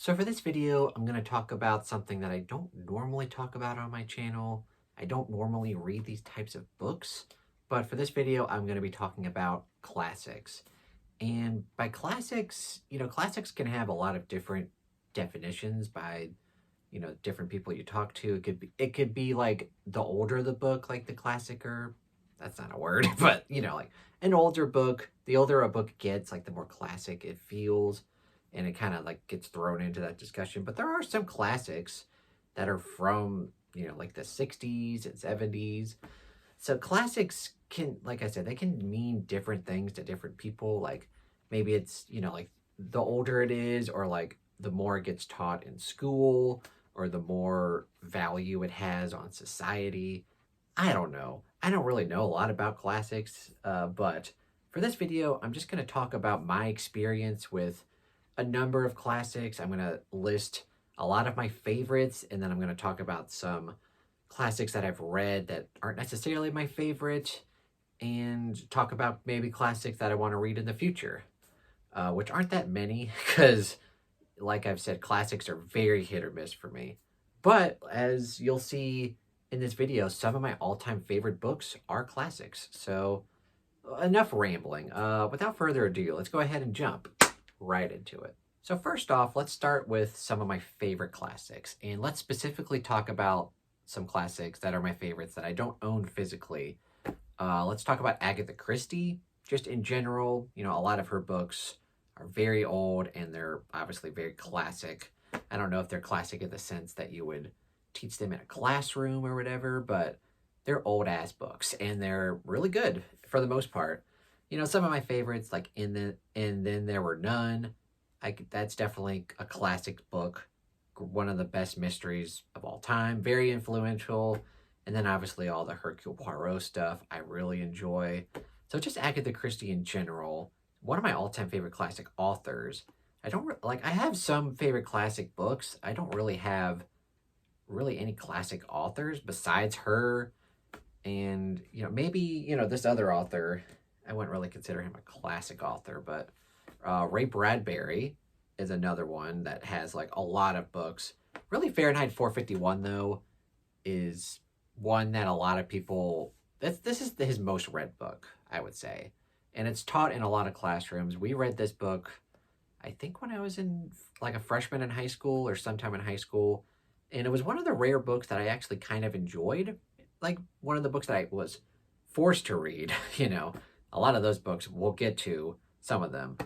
So for this video, I'm going to talk about something that I don't normally talk about on my channel. I don't normally read these types of books, but for this video, I'm going to be talking about classics. And by classics, classics can have a lot of different definitions by, different people you talk to. It could be like the older the book, like the classic, or that's not a word, but like an older book, the older a book gets, like the more classic it feels, and it kind of like gets thrown into that discussion. But there are some classics that are from, like the 60s and 70s. So classics can, like I said, they can mean different things to different people. Like maybe it's, like the older it is, or like the more it gets taught in school, or the more value it has on society. I don't know. I don't really know a lot about classics, but for this video, I'm just going to talk about my experience with a number of classics. I'm going to list a lot of my favorites, and then I'm going to talk about some classics that I've read that aren't necessarily my favorite, and talk about maybe classics that I want to read in the future, which aren't that many because, like I've said, classics are very hit or miss for me. But as you'll see in this video, some of my all-time favorite books are classics. So enough rambling. Without further ado, let's go ahead and jump right into it. So first off, let's start with some of my favorite classics, and let's specifically talk about some classics that are my favorites that I don't own physically. Let's talk about Agatha Christie. Just in general, a lot of her books are very old and they're obviously very classic. I don't know if they're classic in the sense that you would teach them in a classroom or whatever, but they're old ass books and they're really good for the most part. Some of my favorites, like And Then There Were None. That's definitely a classic book, one of the best mysteries of all time, very influential. And then obviously all the Hercule Poirot stuff I really enjoy. So just Agatha Christie in general, one of my all-time favorite classic authors. I have some favorite classic books. I don't really have any classic authors besides her. And, maybe, this other author, I wouldn't really consider him a classic author, but Ray Bradbury is another one that has like a lot of books. Really, Fahrenheit 451 though is one that a lot of people, this is his most read book, I would say, and it's taught in a lot of classrooms. We read this book, I think, when I was in like a freshman in high school or sometime in high school, and it was one of the rare books that I actually kind of enjoyed. Like one of the books that I was forced to read. A lot of those books, we'll get to some of them.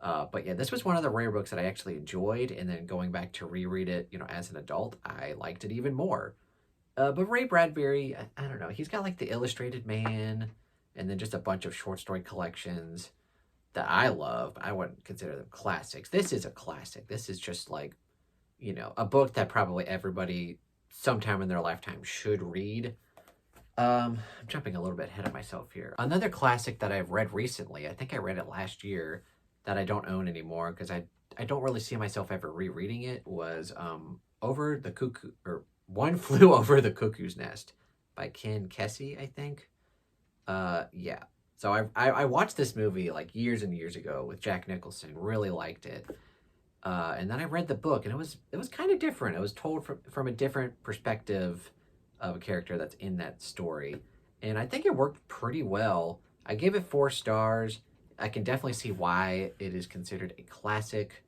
But yeah, this was one of the rare books that I actually enjoyed, and then going back to reread it, as an adult, I liked it even more. But Ray Bradbury, I don't know, he's got like The Illustrated Man, and then just a bunch of short story collections that I love. I wouldn't consider them classics. This is a classic. This is just like, a book that probably everybody sometime in their lifetime should read. I'm jumping a little bit ahead of myself here. Another classic that I've read recently, I think I read it last year, that I don't own anymore because I don't really see myself ever rereading it, was Over the Cuckoo, or One Flew Over the Cuckoo's Nest by Kesey, I think. Yeah. So I watched this movie like years and years ago with Jack Nicholson, really liked it. And then I read the book, and it was kind of different. It was told from a different perspective of a character that's in that story. And I think it worked pretty well. I gave it 4 stars. I can definitely see why it is considered a classic.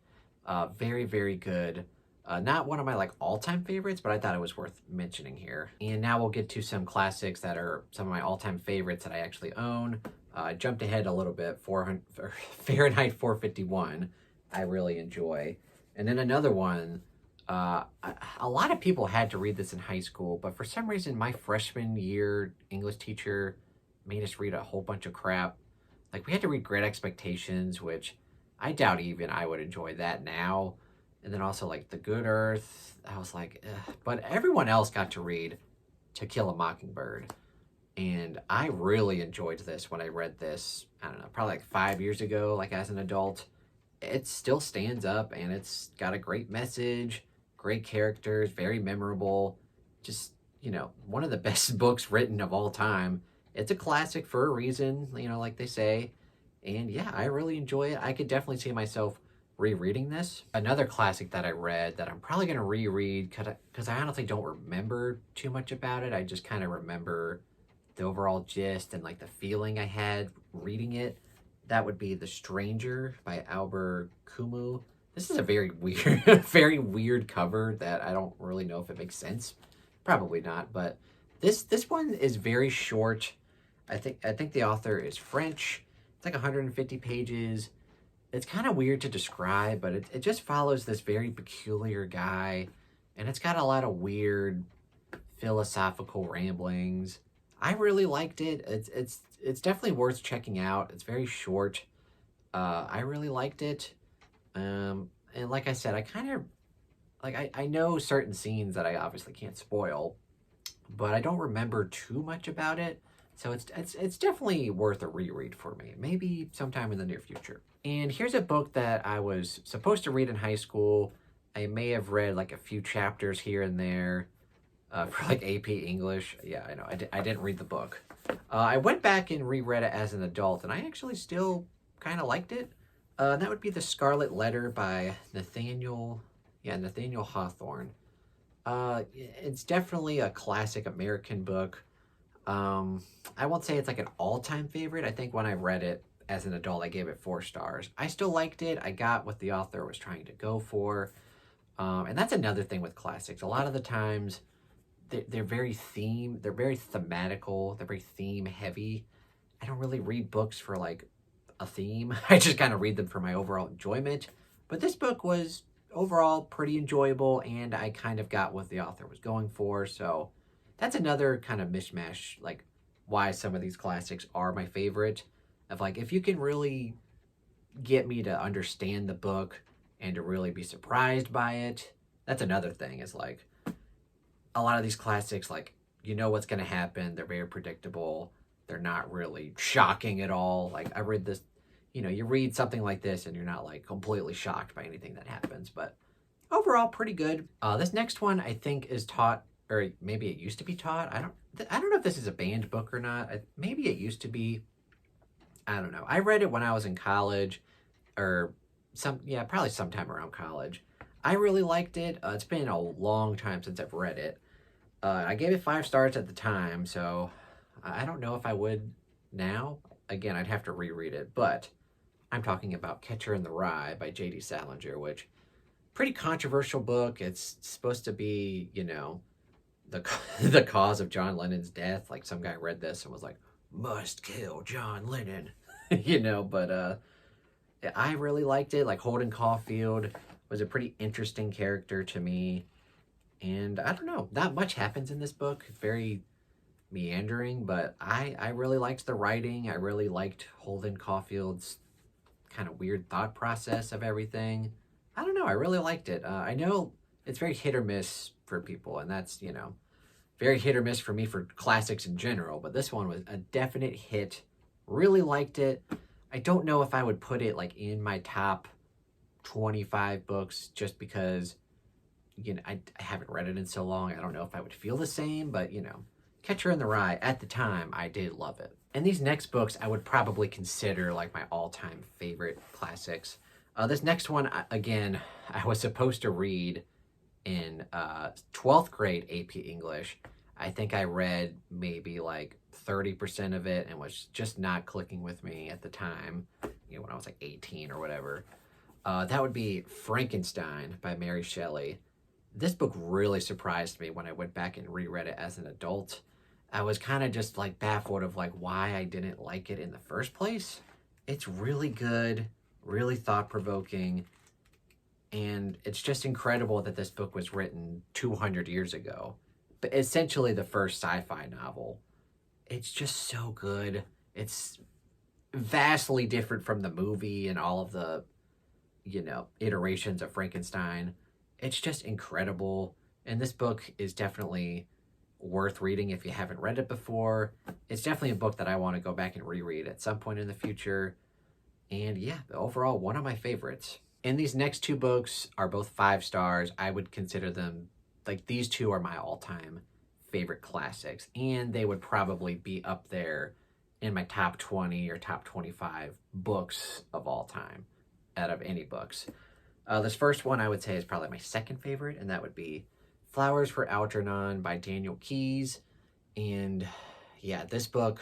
Very, very good. Not one of my like all-time favorites, but I thought it was worth mentioning here. And now we'll get to some classics that are some of my all-time favorites that I actually own. I jumped ahead a little bit. Fahrenheit 451, I really enjoy. And then another one, a lot of people had to read this in high school, but for some reason my freshman year English teacher made us read a whole bunch of crap. Like we had to read Great Expectations, which I doubt even I would enjoy that now. And then also like The Good Earth. I was like, ugh. But everyone else got to read To Kill a Mockingbird. And I really enjoyed this when I read this, I don't know, probably like 5 years ago, like as an adult. It still stands up, and it's got a great message, great characters, very memorable. Just, one of the best books written of all time. It's a classic for a reason, like they say. And yeah, I really enjoy it. I could definitely see myself rereading this. Another classic that I read that I'm probably going to reread because I honestly don't remember too much about it. I just kind of remember the overall gist and like the feeling I had reading it. That would be The Stranger by Albert Camus. This is a very weird, very weird cover that I don't really know if it makes sense. Probably not, but this one is very short. I think the author is French. It's like 150 pages. It's kind of weird to describe, but it just follows this very peculiar guy, and it's got a lot of weird philosophical ramblings. I really liked it. It's definitely worth checking out. It's very short. I really liked it. And like I said, I kind of like I know certain scenes that I obviously can't spoil, but I don't remember too much about it. So it's definitely worth a reread for me. Maybe sometime in the near future. And here's a book that I was supposed to read in high school. I may have read like a few chapters here and there for like AP English. Yeah, I know. I didn't read the book. I went back and reread it as an adult, and I actually still kind of liked it. That would be The Scarlet Letter by Nathaniel Hawthorne. It's definitely a classic American book. I won't say it's like an all-time favorite. I think when I read it as an adult, I gave it 4 stars. I still liked it. I got what the author was trying to go for. And that's another thing with classics. A lot of the times, they're very thematical. They're very theme heavy. I don't really read books for like a theme. I just kind of read them for my overall enjoyment. But this book was overall pretty enjoyable, and I kind of got what the author was going for. So that's another kind of mishmash, like why some of these classics are my favorite. Of like, if you can really get me to understand the book and to really be surprised by it, that's another thing. Is like a lot of these classics, like, you know what's going to happen. They're very predictable. They're not really shocking at all. Like, I read this, you read something like this and you're not like completely shocked by anything that happens. But overall, pretty good. This next one I think is taught, or maybe it used to be taught. I don't know if this is a banned book or not. Maybe it used to be. I don't know. I read it when I was in college, or probably sometime around college. I really liked it. It's been a long time since I've read it. I gave it 5 stars at the time, so I don't know if I would now. Again, I'd have to reread it, but I'm talking about Catcher in the Rye by J.D. Salinger, which pretty controversial book. It's supposed to be, the cause of John Lennon's death. Like, some guy read this and was like, must kill John Lennon, but I really liked it. Like, Holden Caulfield was a pretty interesting character to me. And I don't know, not much happens in this book. It's very meandering, but I really liked the writing. I really liked Holden Caulfield's kind of weird thought process of everything. I don't know, I really liked it. I know it's very hit or miss for people, and that's, very hit or miss for me for classics in general, but this one was a definite hit. Really liked it. I don't know if I would put it like in my top 25 books just because, I haven't read it in so long. I don't know if I would feel the same, but, Catcher in the Rye, at the time, I did love it. And these next books I would probably consider like my all-time favorite classics. This next one, again, I was supposed to read in 12th grade AP English. I think I read maybe like 30% of it and was just not clicking with me at the time, when I was like 18 or whatever. That would be Frankenstein by Mary Shelley. This book really surprised me when I went back and reread it as an adult. I was kind of just like baffled of like why I didn't like it in the first place. It's really good, really thought-provoking, and it's just incredible that this book was written 200 years ago. But essentially the first sci-fi novel. It's just so good. It's vastly different from the movie and all of the, iterations of Frankenstein. It's just incredible. And this book is definitely worth reading if you haven't read it before. It's definitely a book that I want to go back and reread at some point in the future. And yeah, overall, one of my favorites. And these next 2 books are both 5 stars. I would consider them, like, these 2 are my all-time favorite classics. And they would probably be up there in my top 20 or top 25 books of all time out of any books. This first one I would say is probably my second favorite, and that would be Flowers for Algernon by Daniel Keyes. And yeah, this book,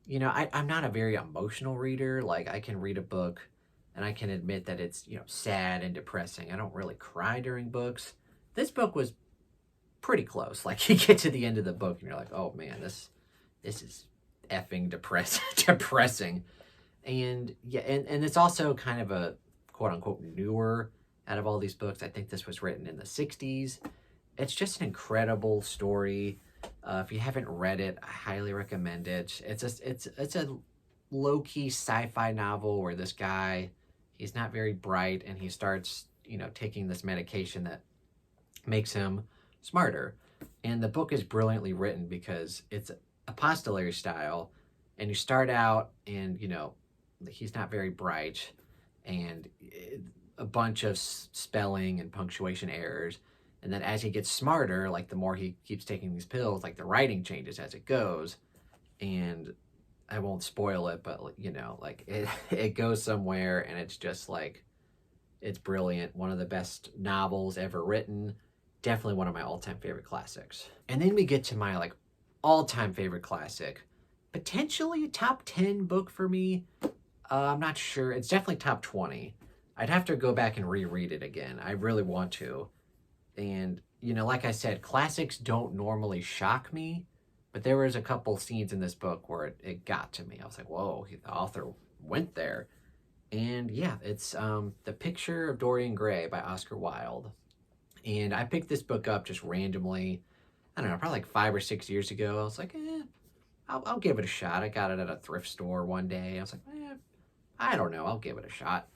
you know, I'm not a very emotional reader. Like, I can read a book and I can admit that it's, you know, sad and depressing. I don't really cry during books. This book was pretty close. Like, you get to the end of the book and you're like, oh man, this is effing depressing. And yeah, and it's also kind of a quote unquote newer out of all these books. I think this was written in the 60s. It's just an incredible story. If you haven't read it, I highly recommend it. It's a low-key sci-fi novel where this guy, he's not very bright, and he starts, you know, taking this medication that makes him smarter. And the book is brilliantly written because it's epistolary style, and you start out and, you know, he's not very bright, and a bunch of spelling and punctuation errors. And then as he gets smarter, like the more he keeps taking these pills, like the writing changes as it goes. And I won't spoil it, but you know, like it goes somewhere, and it's just like, it's brilliant. One of the best novels ever written. Definitely one of my all-time favorite classics. And then we get to my like all-time favorite classic. Potentially a top 10 book for me. I'm not sure. It's definitely top 20. I'd have to go back and reread it again. I really want to. And, you know, like I said, classics don't normally shock me, but there was a couple scenes in this book where it got to me. I was like, whoa, the author went there. And yeah, it's The Picture of Dorian Gray by Oscar Wilde. And I picked this book up just randomly, I don't know, probably like 5 or 6 years ago. I was like, I'll give it a shot. I got it at a thrift store one day. I was like, I don't know, I'll give it a shot.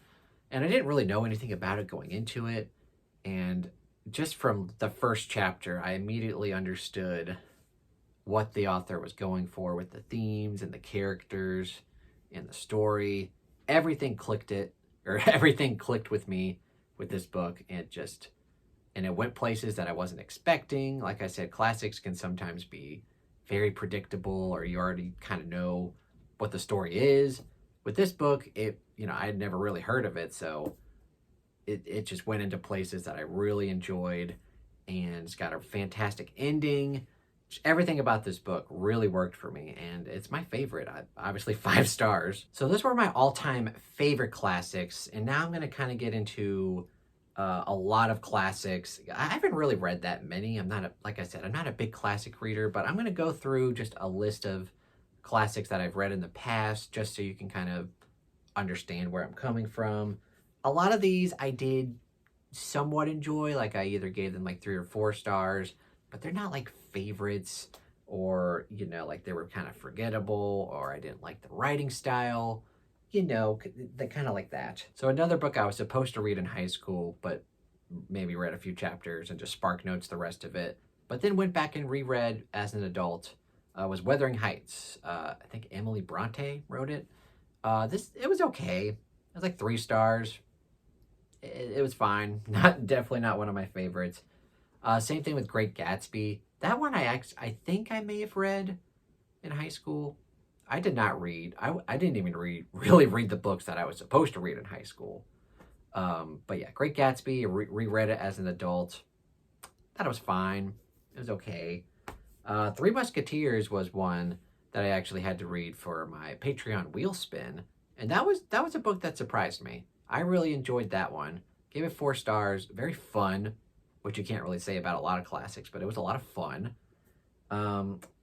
And I didn't really know anything about it going into it. And just from the first chapter, I immediately understood what the author was going for with the themes and the characters and the story. Everything clicked with me with this book, and it went places that I wasn't expecting. Like I said, classics can sometimes be very predictable, or you already kind of know what the story is. With this book, I had never really heard of it, so it just went into places that I really enjoyed, and it's got a fantastic ending. Everything about this book really worked for me, and it's my favorite. Obviously 5 stars. So those were my all-time favorite classics, and now I'm going to kind of get into a lot of classics. I haven't really read that many. Like I said, I'm not a big classic reader, but I'm going to go through just a list of classics that I've read in the past, just so you can kind of understand where I'm coming from. A lot of these I did somewhat enjoy. Like, I either gave them like 3 or 4 stars, but they're not like favorites, or, you know, like they were kind of forgettable, or I didn't like the writing style, you know, kind of like that. So another book I was supposed to read in high school, but maybe read a few chapters and just spark notes the rest of it, but then went back and reread as an adult, was Wuthering Heights. I think Emily Bronte wrote it. It was okay. It was like 3 stars. It was fine. Definitely not one of my favorites. Same thing with Great Gatsby. That one I think I may have read in high school. I did not read. I didn't even really read the books that I was supposed to read in high school. But yeah, Great Gatsby, reread it as an adult. That was fine. It was okay. Three Musketeers was one that I actually had to read for my Patreon wheel spin. And that was a book that surprised me. I really enjoyed that one. Gave it 4 stars. Very fun, which you can't really say about a lot of classics, but it was a lot of fun.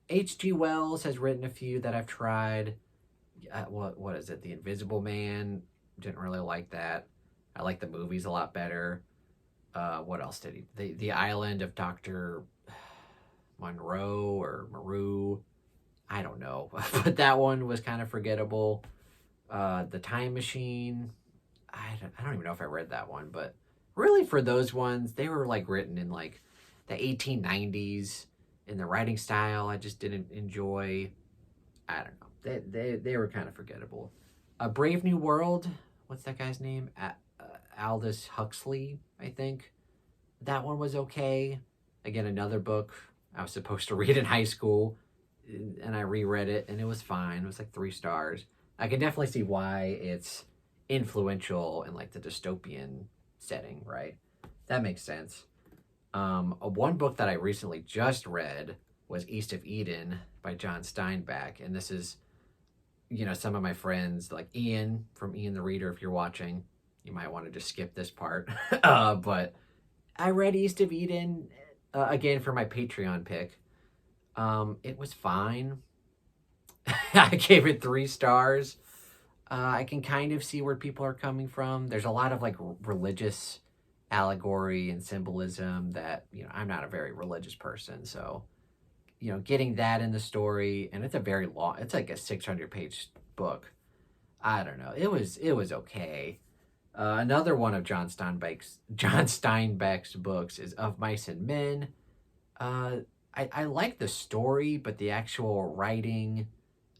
H.G. Wells has written a few that I've tried. What is it? The Invisible Man. Didn't really like that. I like the movies a lot better. What else did he? The Island of Dr. Monroe or Maru. I don't know. But that one was kind of forgettable. The Time Machine. I don't even know if I read that one, but really for those ones, they were like written in like the 1890s, in the writing style I just didn't enjoy. I don't know. They were kind of forgettable. A Brave New World. What's that guy's name? Aldous Huxley, I think. That one was okay. Again, another book I was supposed to read in high school, and I reread it, and it was fine. It was like 3 stars. I can definitely see why it's influential in like the dystopian setting, right? That makes sense. One book that I recently just read was East of Eden by John Steinbeck. And this is, some of my friends, like Ian from Ian the Reader, if you're watching, you might want to just skip this part. But I read East of Eden again for my Patreon pick. It was fine. I gave it 3 stars. I can kind of see where people are coming from. There's a lot of like religious allegory and symbolism that, I'm not a very religious person. So, getting that in the story, and it's a very long, it's like a 600-page book. I don't know. It was okay. Another one of John Steinbeck's books is Of Mice and Men. I like the story, but the actual writing,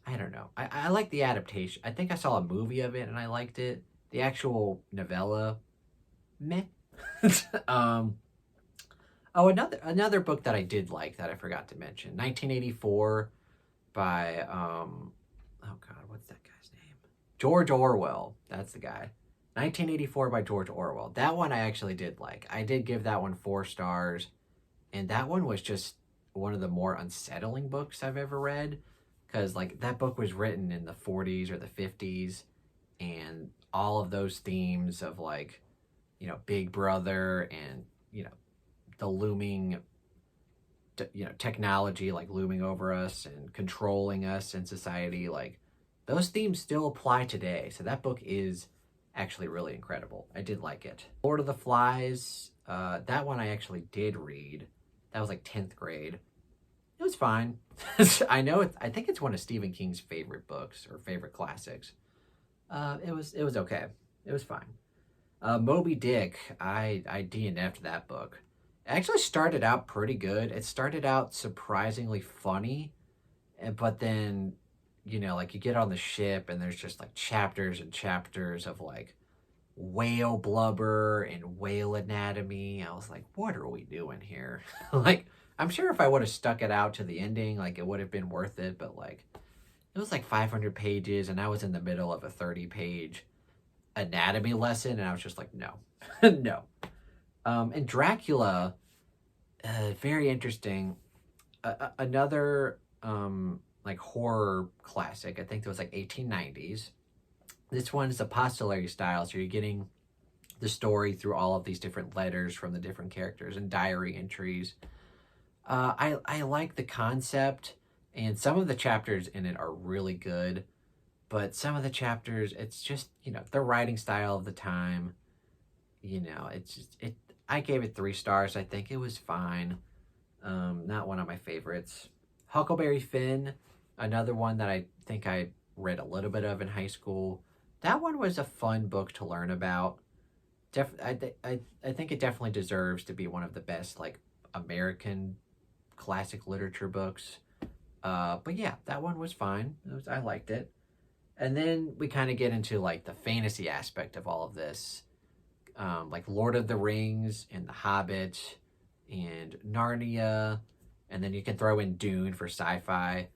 I don't know. I like the adaptation. I think I saw a movie of it and I liked it. The actual novella, meh. Another book that I did like that I forgot to mention, 1984 by oh god, what's that guy's name? George Orwell. That's the guy. 1984 by George Orwell. That one I actually did like. I did give that one 4 stars, and that one was just one of the more unsettling books I've ever read, because like that book was written in the 40s or the 50s, and all of those themes of like, Big Brother and, the looming, technology like looming over us and controlling us in society, like those themes still apply today. So that book is actually really incredible. I did like it. Lord of the Flies, that one I actually did read. That was like 10th grade. It was fine. I think it's one of Stephen King's favorite books or favorite classics. It was okay. It was fine. Moby Dick, I DNF'd that book. It actually started out pretty good. It started out surprisingly funny, but then, like you get on the ship and there's just like chapters and chapters of like whale blubber and whale anatomy. I was like, what are we doing here? Like, I'm sure if I would have stuck it out to the ending, like it would have been worth it, but like it was like 500 pages and I was in the middle of a 30-page anatomy lesson and I was just like, no. No. And Dracula, very interesting. Another like horror classic. I think it was like 1890s. This one is epistolary style, so you're getting the story through all of these different letters from the different characters and diary entries. I like the concept, and some of the chapters in it are really good, but some of the chapters, it's just, the writing style of the time, it's just, I gave it 3 stars. I think it was fine. Not one of my favorites. Huckleberry Finn, another one that I think I read a little bit of in high school. That one was a fun book to learn about. I think it definitely deserves to be one of the best like American classic literature books. But yeah, that one was fine. I liked it. And then we kind of get into like the fantasy aspect of all of this. Like Lord of the Rings and The Hobbit and Narnia, and then you can throw in Dune for sci-fi.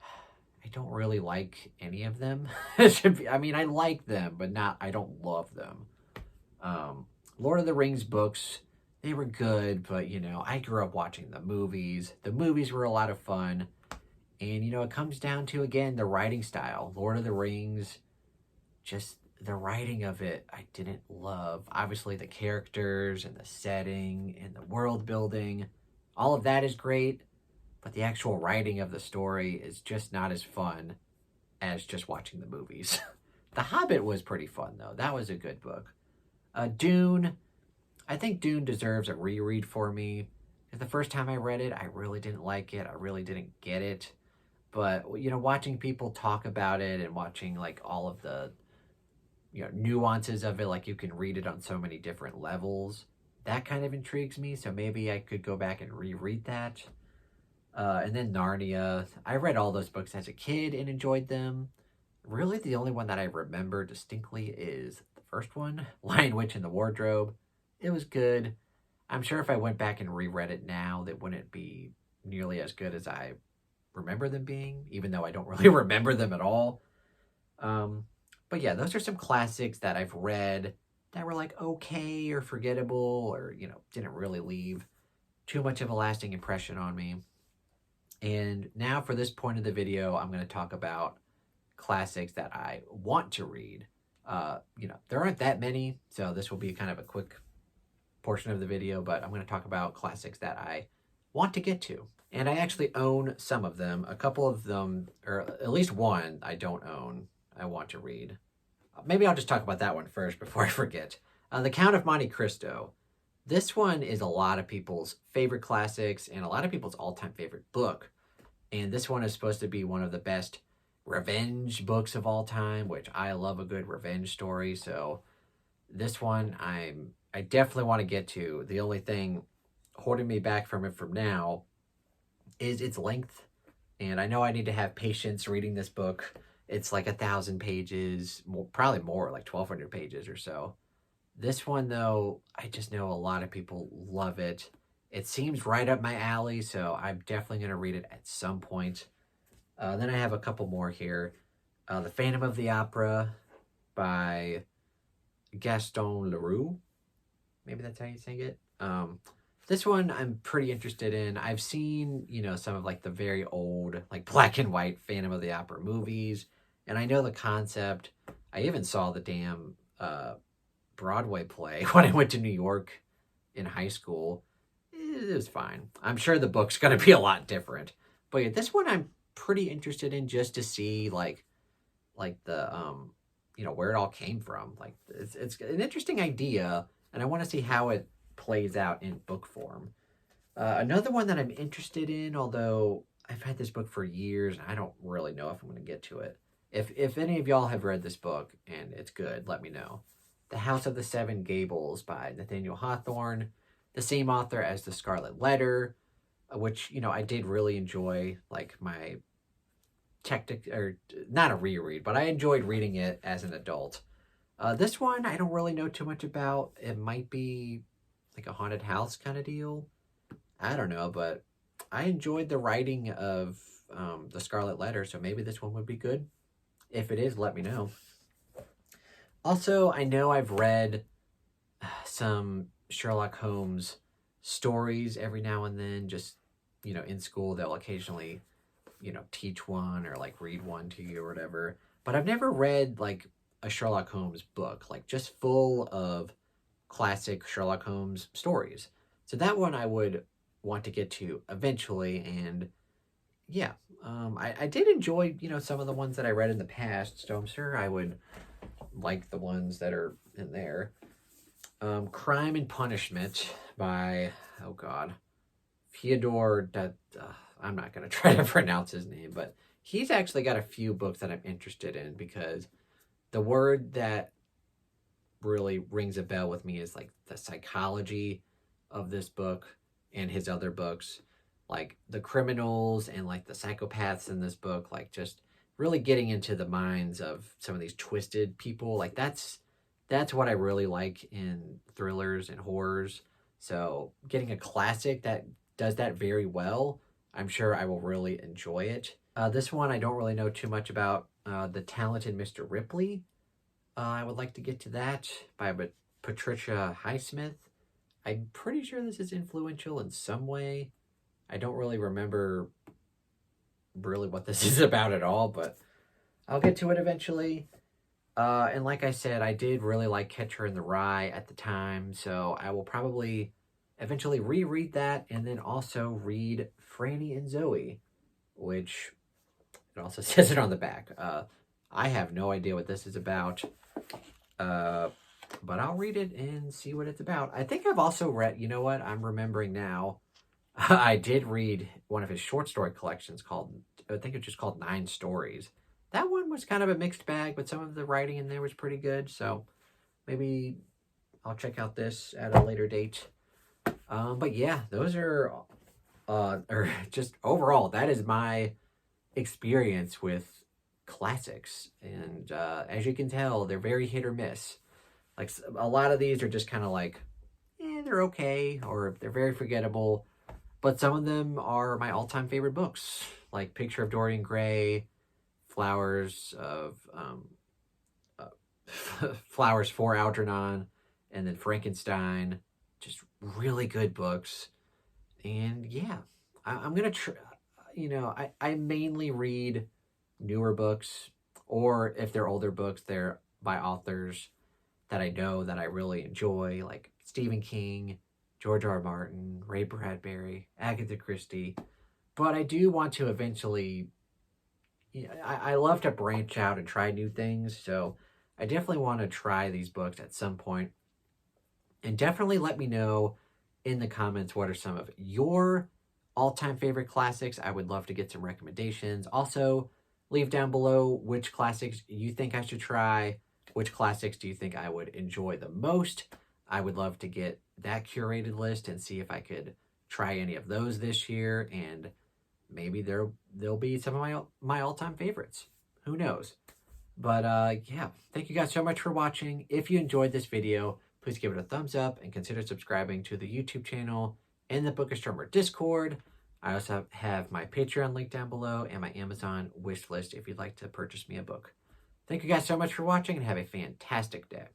I don't really like any of them. I like them, but I don't love them. Lord of the Rings books, they were good, but I grew up watching the movies. The movies were a lot of fun. And it comes down to, again, the writing style. Lord of the Rings, just the writing of it, I didn't love. Obviously, the characters and the setting and the world building, all of that is great, but the actual writing of the story is just not as fun as just watching the movies. The Hobbit was pretty fun, though. That was a good book. Dune, I think Dune deserves a reread for me. The first time I read it, I really didn't like it. I really didn't get it. But, watching people talk about it and watching, like, all of the nuances of it, like you can read it on so many different levels, that kind of intrigues me. So maybe I could go back and reread that. And then Narnia, I read all those books as a kid and enjoyed them. Really the only one that I remember distinctly is the first one, Lion, Witch, and the Wardrobe. It was good. I'm sure if I went back and reread it now, that wouldn't be nearly as good as I remember them being, even though I don't really remember them at all. But yeah, those are some classics that I've read that were like okay or forgettable or, didn't really leave too much of a lasting impression on me. And now for this point of the video, I'm going to talk about classics that I want to read. There aren't that many, so this will be kind of a quick portion of the video, but I'm going to talk about classics that I want to get to. And I actually own some of them. A couple of them, or at least one, I don't own. I want to read. Maybe I'll just talk about that one first before I forget. The Count of Monte Cristo. This one is a lot of people's favorite classics and a lot of people's all-time favorite book. And this one is supposed to be one of the best revenge books of all time, which I love a good revenge story. So this one I definitely want to get to. The only thing holding me back from it from now is its length. And I know I need to have patience reading this book. It's like 1,000 pages, probably more, like 1,200 pages or so. This one, though, I just know a lot of people love it. It seems right up my alley, so I'm definitely going to read it at some point. Then I have a couple more here. The Phantom of the Opera by Gaston Leroux. Maybe that's how you say it. This one I'm pretty interested in. I've seen, some of like the very old, like black and white Phantom of the Opera movies. And I know the concept. I even saw the damn Broadway play when I went to New York in high school. It was fine. I'm sure the book's going to be a lot different. But yeah, this one I'm pretty interested in just to see like the, where it all came from. Like it's an interesting idea. And I want to see how it plays out in book form. Another one that I'm interested in, although I've had this book for years, and I don't really know if I'm going to get to it. If any of y'all have read this book and it's good, let me know. The House of the Seven Gables by Nathaniel Hawthorne, the same author as The Scarlet Letter, which, I did really enjoy, like my not a reread, but I enjoyed reading it as an adult. This one, I don't really know too much about. It might be like a haunted house kind of deal. I don't know, but I enjoyed the writing of The Scarlet Letter, so maybe this one would be good. If it is, let me know. Also, I know I've read some Sherlock Holmes stories every now and then. Just, in school, they'll occasionally, teach one or like read one to you or whatever. But I've never read like a Sherlock Holmes book, like just full of classic Sherlock Holmes stories. So that one I would want to get to eventually. And yeah, I did enjoy, some of the ones that I read in the past. So I'm sure I would like the ones that are in there. Crime and Punishment by, oh God, Fyodor, I'm not going to try to pronounce his name, but he's actually got a few books that I'm interested in because the word that really rings a bell with me is like the psychology of this book and his other books, like the criminals and like the psychopaths in this book, like just really getting into the minds of some of these twisted people. Like that's what I really like in thrillers and horrors. So getting a classic that does that very well, I'm sure I will really enjoy it. This one I don't really know too much about. The Talented Mr. Ripley. I would like to get to that by Patricia Highsmith. I'm pretty sure this is influential in some way. I don't really remember really what this is about at all, but I'll get to it eventually. And like I said, I did really like Catcher in the Rye at the time, so I will probably eventually reread that and then also read Franny and Zoe, which it also says it on the back. I have no idea what this is about, but I'll read it and see what it's about. I think I've also read, you know what, I'm remembering now, I did read one of his short story collections called, I think it's just called 9 Stories. That one was kind of a mixed bag, but some of the writing in there was pretty good, so maybe I'll check out this at a later date. But yeah, those are, or just overall, that is my experience with classics. And as you can tell, they're very hit or miss. Like a lot of these are just kind of like, they're okay, or they're very forgettable. But some of them are my all-time favorite books, like Picture of Dorian Gray, Flowers for Algernon, and then Frankenstein, just really good books. And yeah, I'm going to try, I mainly read newer books, or if they're older books, they're by authors that I know that I really enjoy, like Stephen King, George R. R. Martin, Ray Bradbury, Agatha Christie. But I do want to eventually, I love to branch out and try new things. So I definitely want to try these books at some point. And definitely let me know in the comments what are some of your all-time favorite classics. I would love to get some recommendations. Also, leave down below which classics you think I should try. Which classics do you think I would enjoy the most? I would love to get that curated list and see if I could try any of those this year, and maybe there'll be some of my all-time favorites. Who knows? But yeah, thank you guys so much for watching. If you enjoyed this video, please give it a thumbs up and consider subscribing to the YouTube channel and the Book Astronomer Discord. I also have my Patreon link down below and my Amazon wish list if you'd like to purchase me a book. Thank you guys so much for watching, and have a fantastic day.